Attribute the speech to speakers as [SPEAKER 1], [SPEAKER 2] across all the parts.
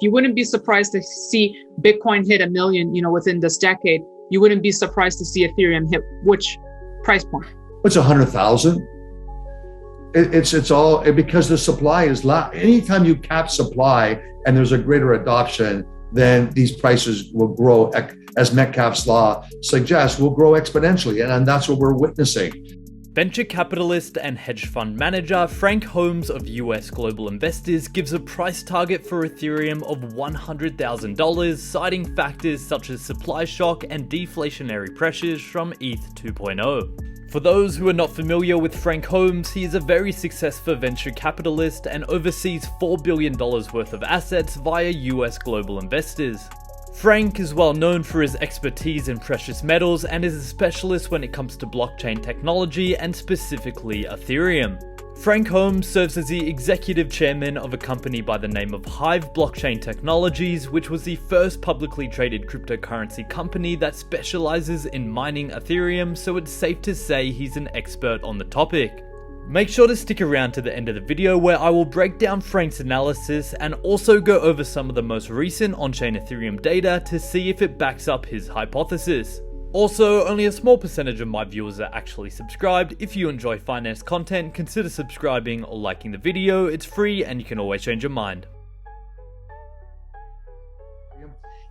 [SPEAKER 1] You wouldn't be surprised to see Bitcoin hit 1 million, within this decade. You wouldn't be surprised to see Ethereum hit which price point?
[SPEAKER 2] It's 100,000. It's all because the supply is low. Anytime you cap supply and there's a greater adoption, then these prices will grow, as Metcalfe's law suggests, will grow exponentially. And that's what we're witnessing.
[SPEAKER 3] Venture capitalist and hedge fund manager Frank Holmes of U.S. Global Investors gives a price target for Ethereum of $100,000, citing factors such as supply shock and deflationary pressures from ETH 2.0. For those who are not familiar with Frank Holmes, he is a very successful venture capitalist and oversees $4 billion worth of assets via U.S. Global Investors. Frank is well known for his expertise in precious metals and is a specialist when it comes to blockchain technology and specifically Ethereum. Frank Holmes serves as the executive chairman of a company by the name of Hive Blockchain Technologies, which was the first publicly traded cryptocurrency company that specializes in mining Ethereum, so it's safe to say he's an expert on the topic. Make sure to stick around to the end of the video where I will break down Frank's analysis and also go over some of the most recent on-chain Ethereum data to see if it backs up his hypothesis. Also, only a small percentage of my viewers are actually subscribed. If you enjoy finance content, consider subscribing or liking the video. It's free and you can always change your mind.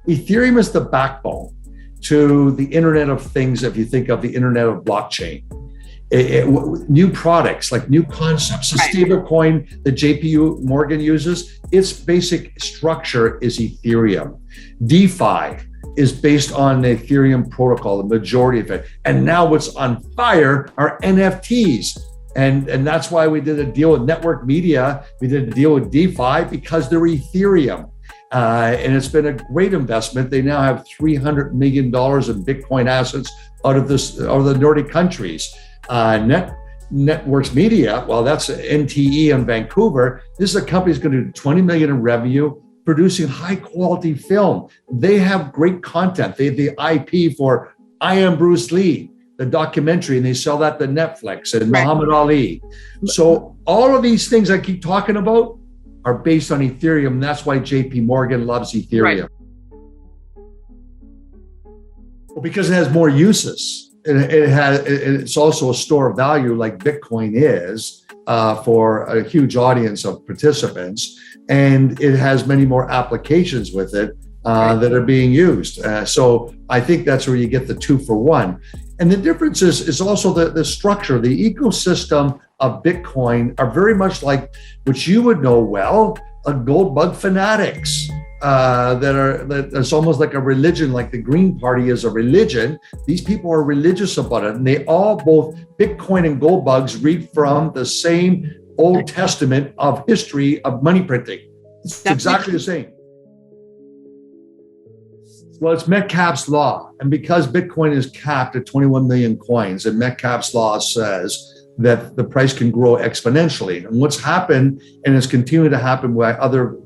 [SPEAKER 2] Ethereum is the backbone to the Internet of Things, if you think of the Internet of blockchain. New products, like new concepts. The stablecoin that JP Morgan uses, its basic structure is Ethereum. DeFi is based on the Ethereum protocol, the majority of it. And now what's on fire are NFTs. And that's why we did a deal with Network Media. We did a deal with DeFi because they're Ethereum. And it's been a great investment. They now have $300 million in Bitcoin assets out of the Nordic countries. Networks Media, well, that's NTE in Vancouver. This is a company that's going to do 20 million in revenue, producing high quality film. They have great content. They have the IP for I Am Bruce Lee, the documentary, and they sell that to Netflix and Muhammad Ali. So all of these things I keep talking about are based on Ethereum. And that's why JP Morgan loves Ethereum. Well, because it has more uses. It's also a store of value like Bitcoin is for a huge audience of participants. And it has many more applications with it that are being used. So I think that's where you get the 2 for 1. And the difference is also the structure, the ecosystem of Bitcoin are very much like, which you would know well, a gold bug fanatics. That's almost like a religion, like the Green Party is a religion. These people are religious about it. And they all, both Bitcoin and gold bugs, read from the same Old Testament of history of money printing. It's exactly the same. Well, it's Metcalfe's law. And because Bitcoin is capped at 21 million coins, and Metcalfe's law says that the price can grow exponentially. And what's happened, and it's continuing to happen by other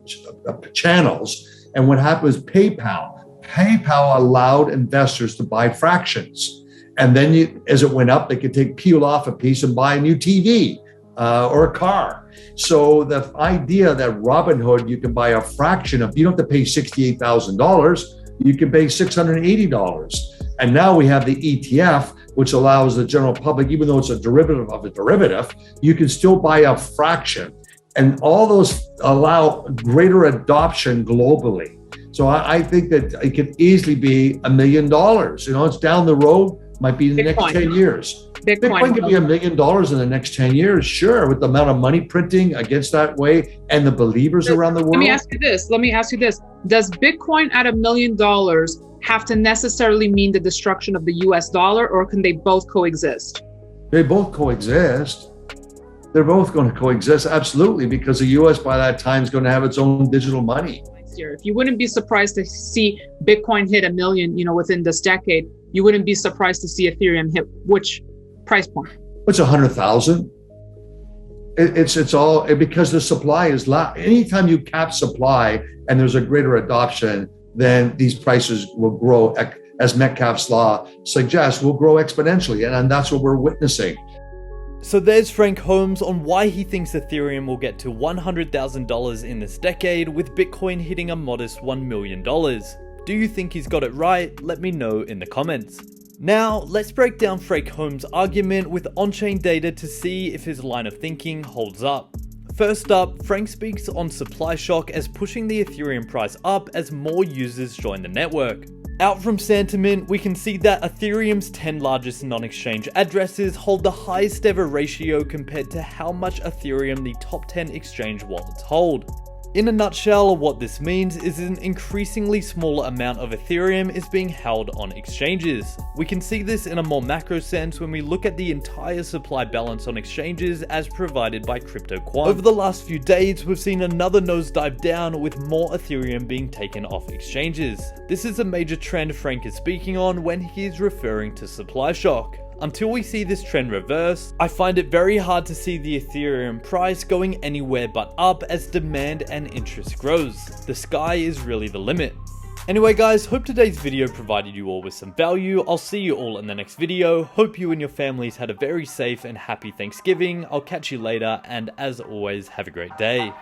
[SPEAKER 2] channels, and what happened was PayPal allowed investors to buy fractions. And then as it went up, they could peel off a piece and buy a new TV or a car. So the idea that Robinhood, you can buy a fraction of, you don't have to pay $68,000, you can pay $680. And now we have the ETF, which allows the general public, even though it's a derivative of a derivative, you can still buy a fraction. And all those allow greater adoption globally. So I think that it could easily be $1 million. It's down the road, might be in the next 10 years. Bitcoin could be $1 million in the next 10 years, sure, with the amount of money printing against that way and the believers around the world.
[SPEAKER 1] Let me ask you this. Does Bitcoin at $1 million have to necessarily mean the destruction of the US dollar, or can they both coexist?
[SPEAKER 2] They both coexist. They're both going to coexist, absolutely, because the US by that time is going to have its own digital money.
[SPEAKER 1] If you wouldn't be surprised to see Bitcoin hit 1 million, within this decade, you wouldn't be surprised to see Ethereum hit which price point?
[SPEAKER 2] It's 100,000. It's all because the supply is low. Anytime you cap supply and there's a greater adoption, then these prices will grow, as Metcalfe's law suggests, will grow exponentially. And that's what we're witnessing.
[SPEAKER 3] So there's Frank Holmes on why he thinks Ethereum will get to $100,000 in this decade, with Bitcoin hitting a modest $1 million. Do you think he's got it right? Let me know in the comments. Now, let's break down Frank Holmes' argument with on-chain data to see if his line of thinking holds up. First up, Frank speaks on supply shock as pushing the Ethereum price up as more users join the network. Out from sentiment, we can see that Ethereum's 10 largest non-exchange addresses hold the highest ever ratio compared to how much Ethereum the top 10 exchange wallets hold. In a nutshell, what this means is an increasingly smaller amount of Ethereum is being held on exchanges. We can see this in a more macro sense when we look at the entire supply balance on exchanges as provided by CryptoQuant. Over the last few days, we've seen another nosedive down with more Ethereum being taken off exchanges. This is a major trend Frank is speaking on when he is referring to supply shock. Until we see this trend reverse, I find it very hard to see the Ethereum price going anywhere but up as demand and interest grows. The sky is really the limit. Anyway guys, hope today's video provided you all with some value. I'll see you all in the next video. Hope you and your families had a very safe and happy Thanksgiving. I'll catch you later, and as always, have a great day.